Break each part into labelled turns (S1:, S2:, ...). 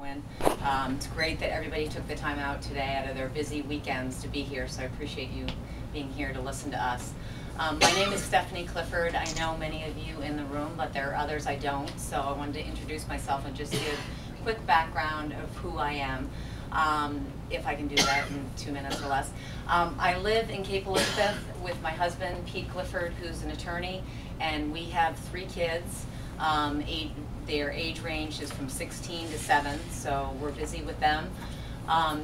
S1: win. It's great that everybody took the time out today out of their busy weekends to be here, so I appreciate you being here to listen to us. My name is Stephanie Clifford. I know many of you in the room, but there are others I don't, so I wanted to introduce myself and just give a quick background of who I am, if I can do that in 2 minutes or less. I live in Cape Elizabeth with my husband, Pete Clifford, who's an attorney, and we have 3 kids. Their age range is from 16 to 7, so we're busy with them. I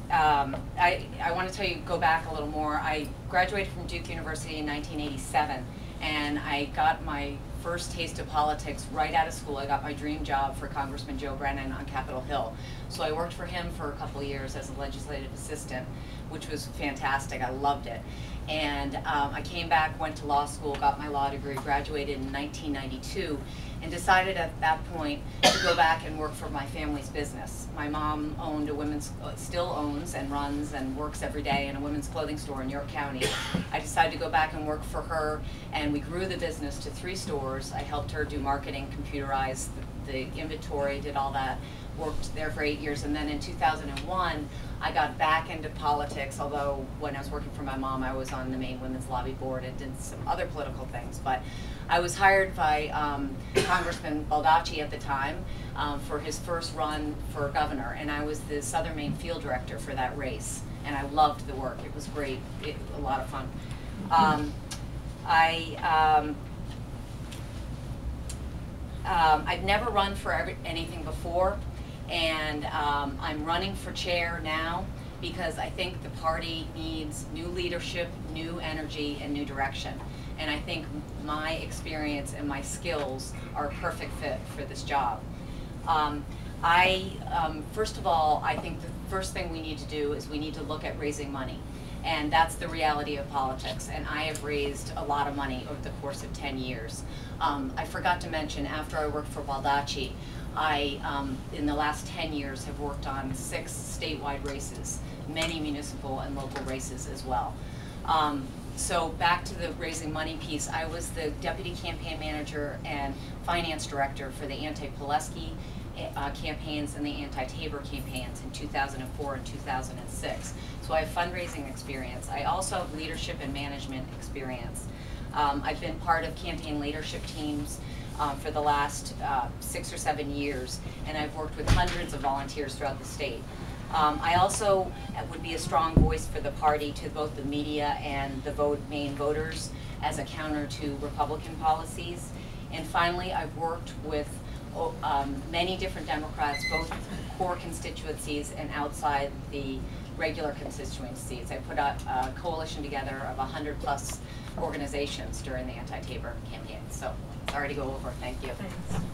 S1: want to tell you, go back a little more. I graduated from Duke University in 1987, and I got my first taste of politics right out of school. I got my dream job for Congressman Joe Brennan on Capitol Hill. So I worked for him for a couple of years as a legislative assistant, which was fantastic. I loved it. And I came back, went to law school, got my law degree, graduated in 1992, and decided at that point to go back and work for my family's business. My mom owned still owns and runs and works every day in a women's clothing store in York County. I decided to go back and work for her, and we grew the business to 3 stores. I helped her do marketing, computerize the inventory, did all that, worked there for 8 years, and then in 2001, I got back into politics, although when I was working for my mom, I was on the Maine Women's Lobby Board and did some other political things. But I was hired by Congressman Baldacci at the time for his first run for governor, and I was the Southern Maine field director for that race, and I loved the work. It was great, a lot of fun. I've never run for anything before, and I'm running for chair now because I think the party needs new leadership, new energy, and new direction. And I think my experience and my skills are a perfect fit for this job. First of all, I think the first thing we need to do is we need to look at raising money. And that's the reality of politics. And I have raised a lot of money over the course of 10 years. I forgot to mention, after I worked for Baldacci, in the last 10 years, have worked on 6 statewide races, many municipal and local races as well. So back to the raising money piece, I was the deputy campaign manager and finance director for the anti-Pileski campaigns and the anti-Tabor campaigns in 2004 and 2006. So I have fundraising experience. I also have leadership and management experience. I've been part of campaign leadership teams for the last 6 or 7 years, and I've worked with hundreds of volunteers throughout the state. I also would be a strong voice for the party to both the media and the Maine voters as a counter to Republican policies. And finally, I've worked with many different Democrats, both core constituencies and outside the regular constituencies. I put a coalition together of 100+ organizations during the anti-Tabor campaign. So sorry to go over. Thank you. Thanks.